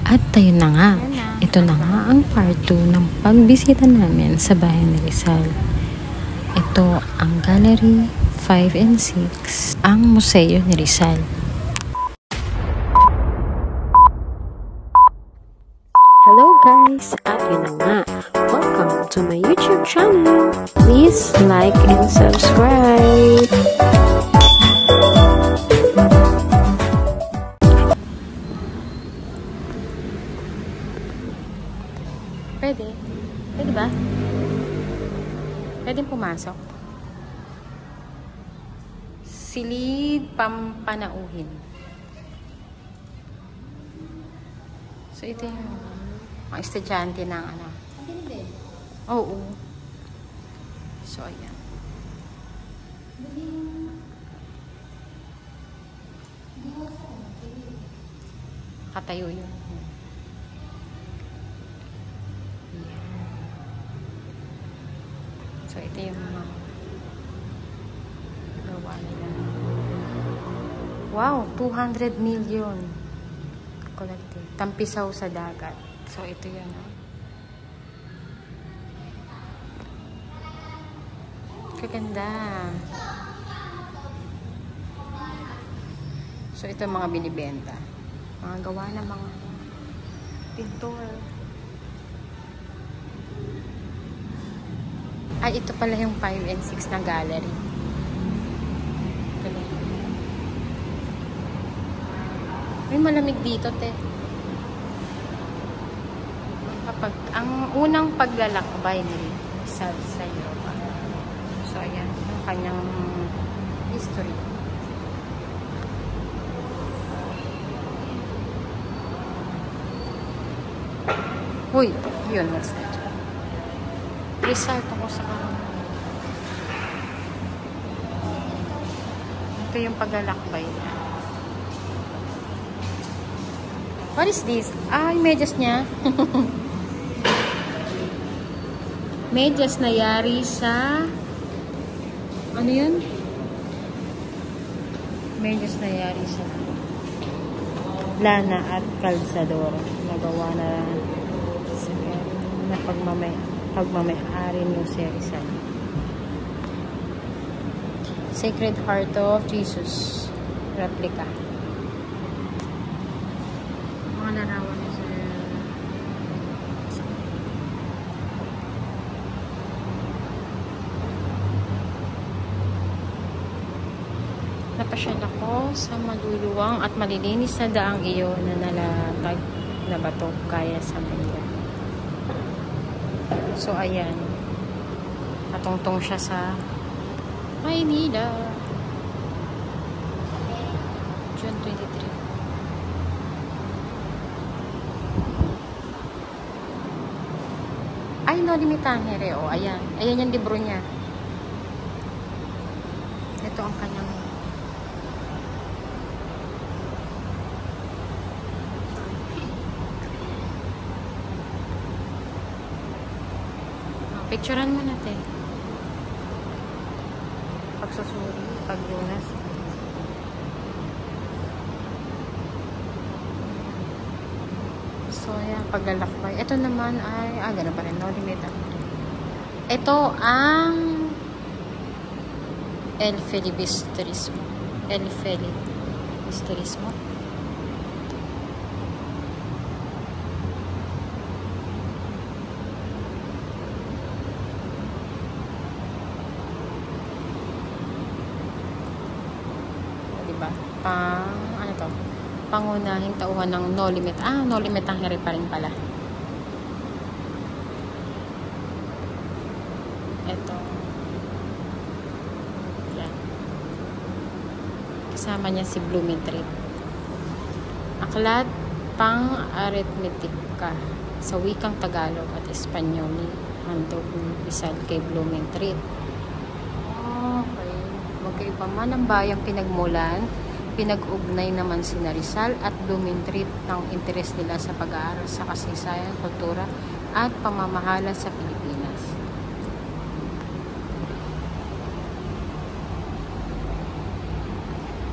At tayo na nga, ito na nga ang part 2 ng pagbisita namin sa bahay ni Rizal. Ito ang Gallery 5 and 6, ang museo ni Rizal. Hello guys! At yun na nga, welcome to my YouTube channel. Please like and subscribe. Pwede? Pwede ba? Pwede pumasok. Silid Pampanauhin. So ito yung mga estudyante ng ano. Oo. So ayan. Katayo yun. So, ito yung mga gawa nila. Wow! 200 million. Kalate. Tampisaw sa dagat. So, ito yun. Kaganda. So, ito yung mga binibenta. Mga gawa ng mga pintor. Ay, ito pala yung 5 and 6 na gallery. May malamig dito, te. Kapag, ang unang paglalakbay ni Rizal sa Europa. So, ayan, yung kanyang history. Uy, yun, next time. Result ako sa ito yung paglalakbay niya. What is this? Ah, yung medyas niya. Medyas na yari sa ano yun? Medyas na yari sa lana at kalsador. Nagawa na sa pagmamay-ari ni Jose Rizal. Sacred Heart of Jesus replica. Mga larawan niya sa napasyal ako sa maluluwang at malilinis na daang iyo na nalatag na bato kaya sa Manila. So, ayan. Natungtong siya sa Maynila. June 23. Ay, no, limitangere. O, ayan. Ayan yung libro niya. Ito ang kanyang picturean mo natin. Pagsusuri, paglunas. So, ayan, paglalakbay. Ito naman ay, gano'n pa rin, no limit. Ito ang El Filibusterismo. El Filibusterismo. Ano to? Pangunahing tauhan ng No Limit. No Limit ang heri pa rin pala. Ito. Yan. Kasama niya si Blumentritt. Aklat pang-arithmetika sa wikang Tagalog at Espanyol ni handog ni Rizal kay Blumentritt. Okay. Magkaiba man ang bayang pinagmulan, pinag-ugnay naman si Rizal at Blumentritt ng interes nila sa pag-aaral sa kasaysayan, kultura at pamamahala sa Pilipinas.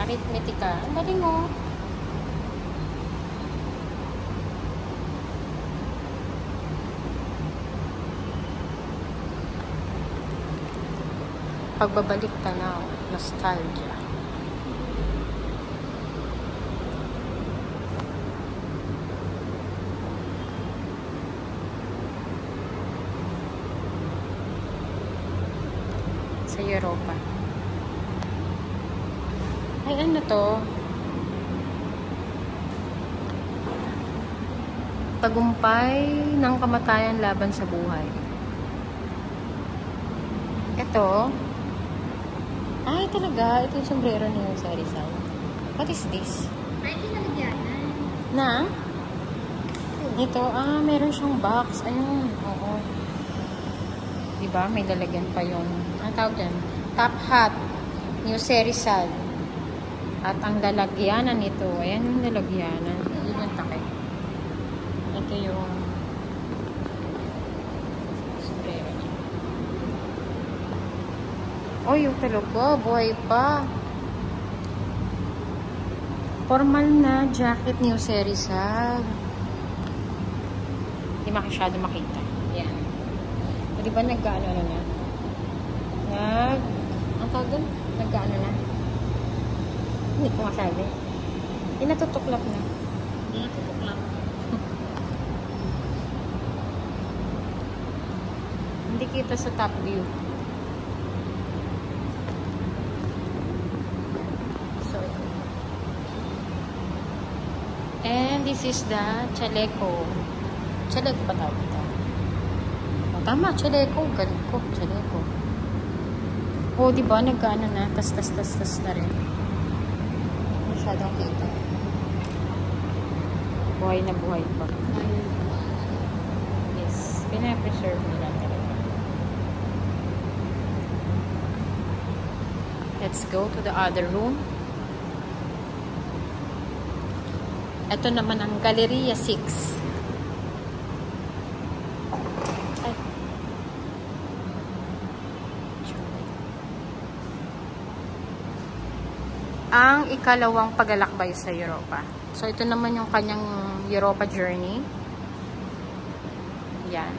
Arithmetika. Ang galing mo. pagbabalik tanaw, nostalgia. Sa Europa. Ay, ano to? Tagumpay ng kamatayan laban sa buhay. Ito. Ay, talaga. Ito yung sombrero niyo sa Rizal. What is this? Ay, kinalagyanan. Na? Ito. Ah, meron siyang box. Ayun. Oo. Diba? May lalagyan pa yung, ang tawag dyan? Top hat. New Rizal. At ang lalagyanan nito. Ayan yung lalagyanan. Yun yung takay. Ito yung sombrero niya. Oh, yung talaga. Buhay pa. Formal na jacket New Rizal. Hindi masyado makita. Yan. O, diba nagkaano na na? Ang tawag doon? Nagkaano na? Hindi ko masabi. Natutuklap na. Natutuklap. Hindi kita sa top view. So, and this is the chaleco. Chaleco pa tawag ito. Oh, tama, chaleco. Galing ko, chaleco. Oh, diba? Nagkaano na. Tas na rin. Masyadong kita. Buhay na buhay pa. Yes. Pina-preserve nila talaga. Let's go to the other room. Ito naman ang Galleria 6. Ay. Ang ikalawang paglalakbay sa Europa. So, ito naman yung kanyang Europa journey. Yan.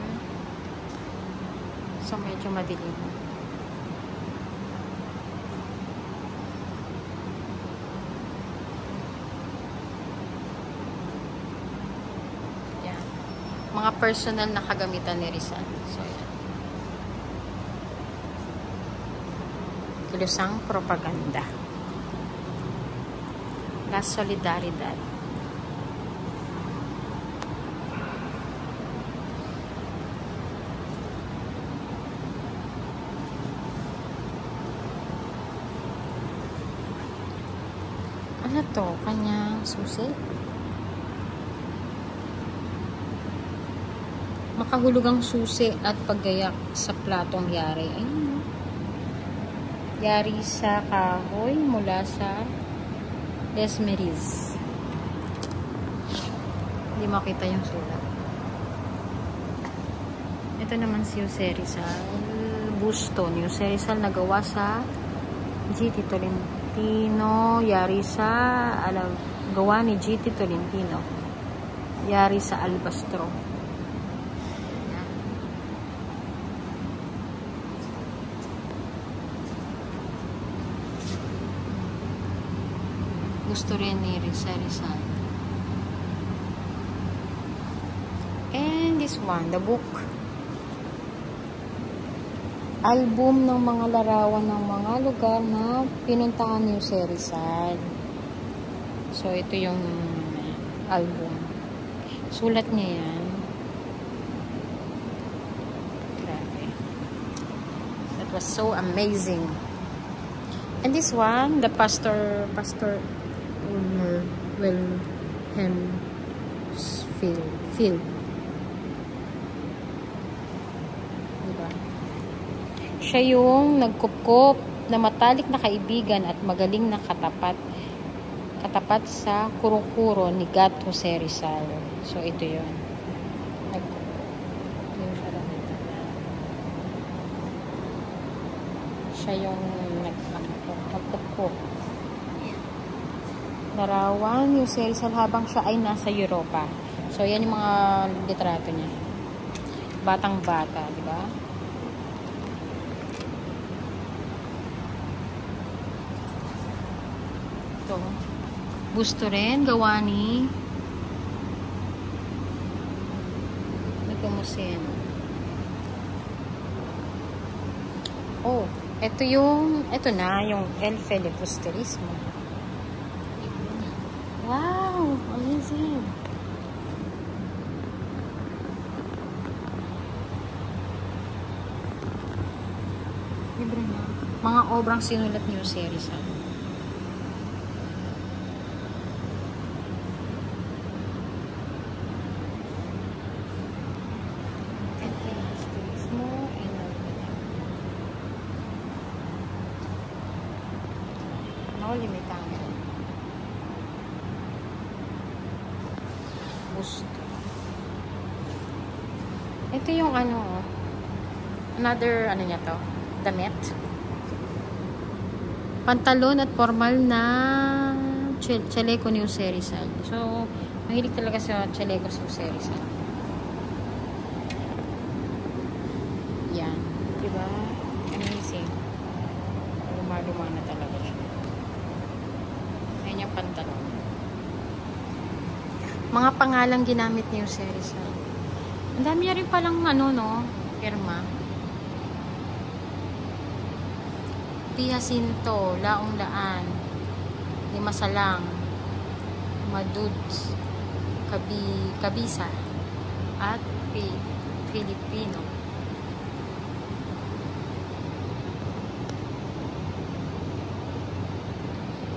So, medyo madilim. Yan. Mga personal na kagamitan ni Rizal. So, yan. Kilusang propaganda. La Solidaridad. Ano to? Kanyang susi? Makahulugang susi at paggayak sa platong yari. Ayun. Yari sa kahoy mula sa Desmeriz. Hindi makita yung sulat. Ito naman si Jose Rizal. Busto ni Jose Rizal na gawa sa G.T. Tolentino. Yari sa gawa ni G.T. Tolentino. Yari sa Albastro. Gusto rin ni Rizal. And this one, the book. Album ng mga larawan ng mga lugar na pinuntahan ni Jose Rizal. So, ito yung album. Sulat niya yan. Grabe. That was so amazing. And this one, the Pastor Wilhelm Field. Diba? Siya yung nagkupkop na matalik na kaibigan at magaling na katapat sa kuro-kuro ni Gat Jose Rizal. So, ito yun. Siya yung nagkupkop. Larawan yung Jose Rizal habang siya ay nasa Europa. So, yan yung mga litrato niya. Batang-bata, di ba? ito. Busto rin, gawa ni Nepomuceno. Oh, ito na, yung El Filibusterismo. Wow, amazing. Libre na. Mga obrang sinulat ni Jose Rizal. Limitado. Busto. Ito yung another niya to, damit. Pantalon at formal na chaleco ni Jose Rizal. So, mahilig talaga sa chaleco si Jose Rizal. Yan. Diba? Amazing. Luma-luma na talaga siya. Ayan yung pantalon. Mga pangalang ginamit ni Jose Rizal. Ang dami rin palang pirma. Jacinto, Laong Laan, Limasalang, Maduds, Kabisa, at Filipino.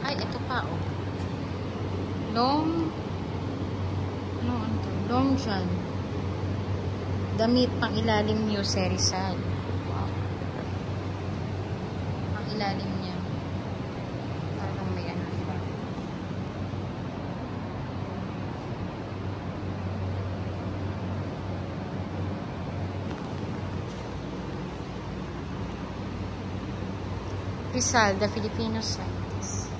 Ay, ito pa, oh. Longjan. Damit pang ilalim ni Jose Rizal. Wow. Pang ilalim niya. Parang may diba? Rizal, the Filipino scientist.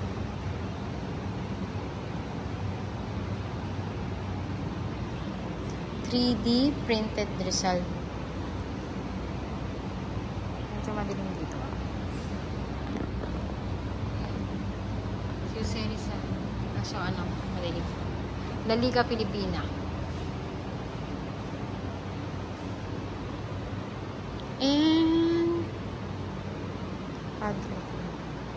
(3D) printed Rizal. Medyo madilim dito. Jose Rizal. So, madilim. La Liga Pilipina. And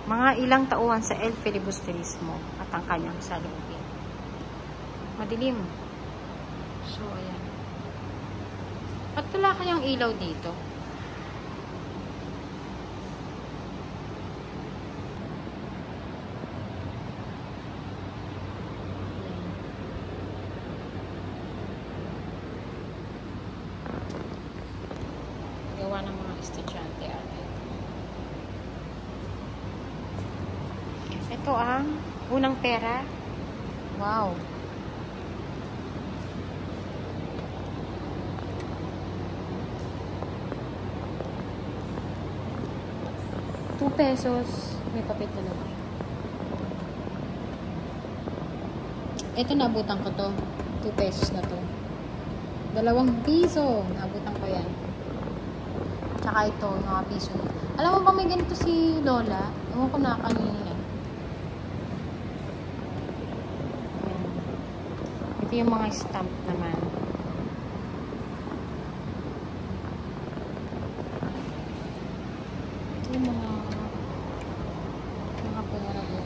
mga ilang tauhan sa El Filibusterismo at ang kanyang salubin. Madilim. So, ayan. Ba't wala kayang ilaw dito? Gawa ng mga estudyante ate. Ito ang unang pera. Wow. ₱2. May papel talaga. Ito naabutan ko to. ₱2 na to. ₱2. Naabutan ko yan. Tsaka ito, mga piso. Alam mo ba may ganito si Lola? Ewan ko na kanina. Ito yung mga stamp naman. Ito yung mga pera din.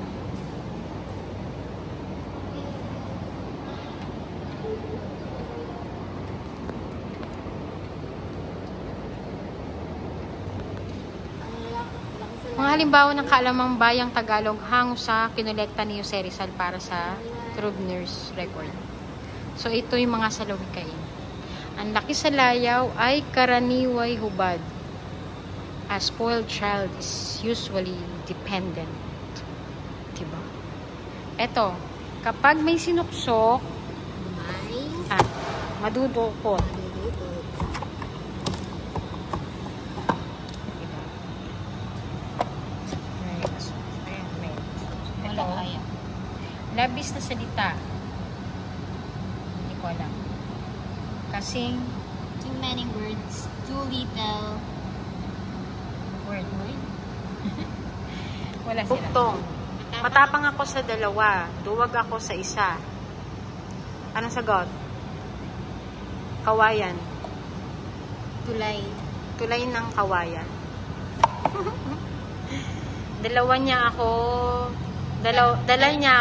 Mga halimbawa ng kaalamang bayang Tagalog hango sa kinolekta ni Jose Rizal para sa Scribner's Record. So, ito yung mga salawikain. Ang laki sa layaw ay karaniway hubad. A spoiled child is usually dependent. Diba? Ito, kapag may sinuksok, madudukot. Labis na salita. Hindi ko alam. Kasing Too many words, too little word. Wala sila. buktong. Matapang ako sa dalawa. Duwag ako sa isa. Anong sagot? Kawayan. Tulay. Tulay ng kawayan. Dala niya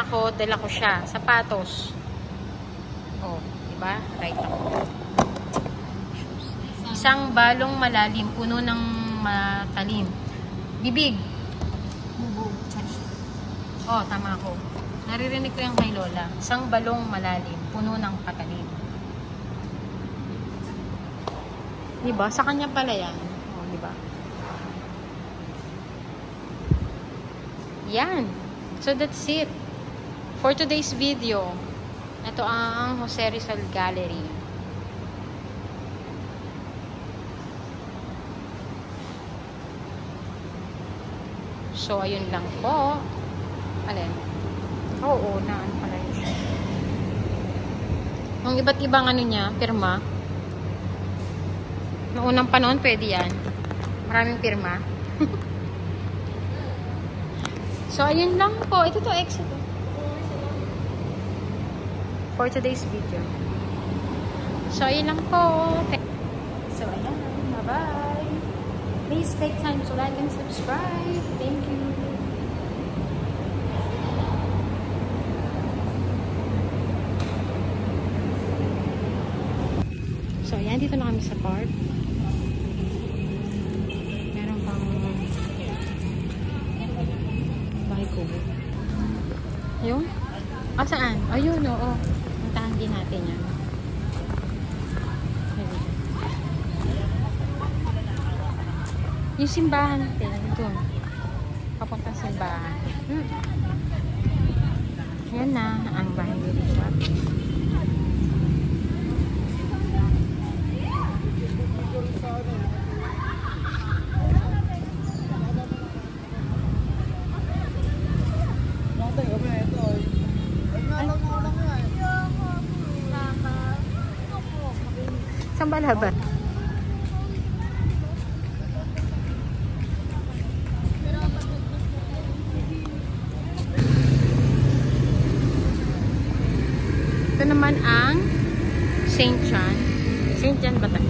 ako, dala ko siya. Sapatos. Oh, diba? Right ako. Isang balong malalim, puno ng matalim. Bibig. Bubog. Oh, tama ako. Naririnig ko yung kay Lola. Isang balong malalim, puno ng patalim. Diba? Sa kanya pala yan. Oh, diba? Yan. So, that's it. For today's video. Ito ang Jose Rizal Gallery. So, ayun lang po. Alin? Oo, naan pala yun siya. Ang iba't ibang ano niya, pirma. Noong unang panahon, pwede yan. Maraming pirma. So, ayun lang po. Ito to, exit. For today's video. So, ayun lang po. So, ayan. Bye-bye. Please take time to like and subscribe. Thank you. So, ayan. Dito na kami sa park. Meron pang bahay kubo. Yun? Ah, saan? Ayun, oo. Puntahan din natin yan. Yung simbahan natin, doon. Papuntang simbahan. Yan na, ang bahay dito. Saan ba laban? Ito naman ang St. John. St. John ba tayo?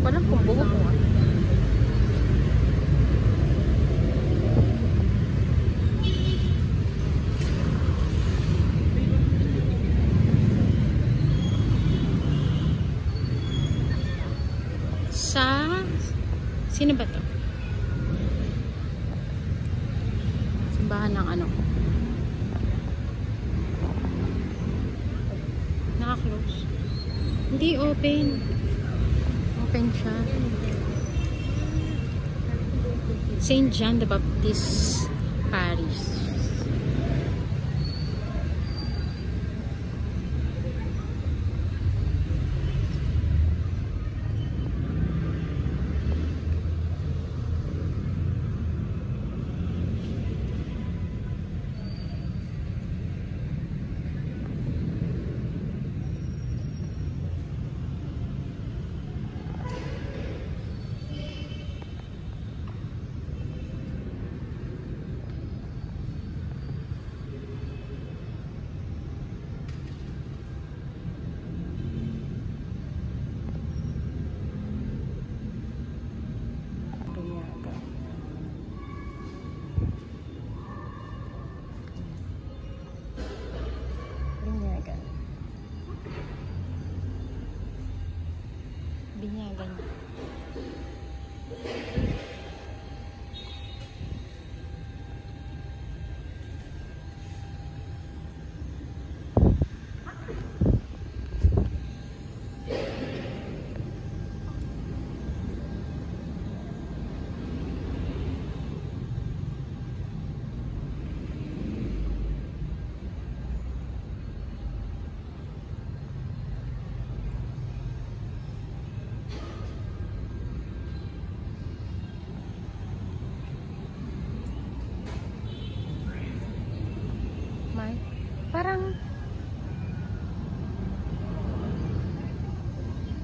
Walang kumbugo po. Sino ba to? Simbahan ng ano? Naka-close. Hindi open. Open siya. St. John the Baptist Parish.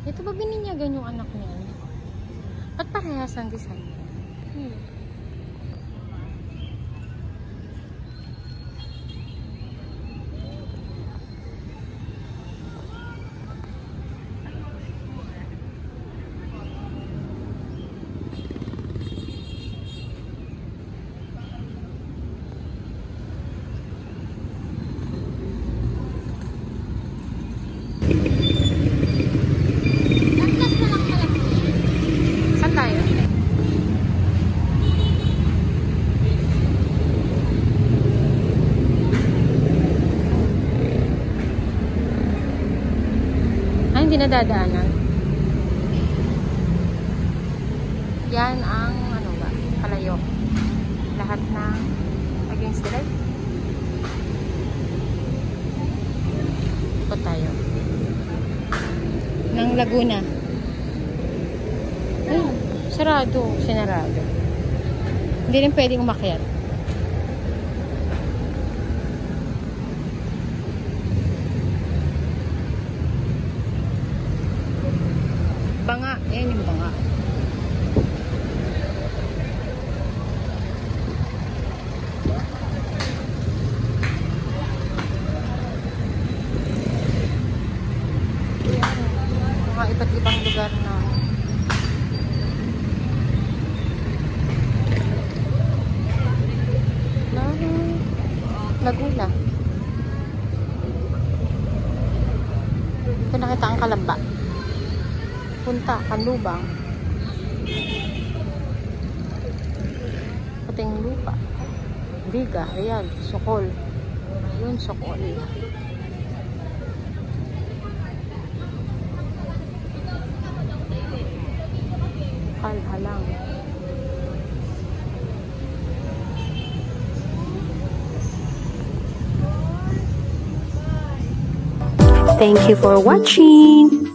Ito ba bininyagan yung anak niya? Ba't parehas ang design? Saan tayo? Hindi na dadaanan. Yan ang ano ba? Palayo. Lahat ng against the light. Ikot tayo. Ng Laguna. Ayun, sarado. Sinarado. Hindi rin pwedeng umakyat. Banga. Ayan yung banga. Mga iba't ibang lugar na Laguna. Ito nakita ang Kalamba. Punta, Kanlubang. Puting Lupa. Biga, Real, Sokol. Yun, Sokol. Kalhalang. Thank you for watching.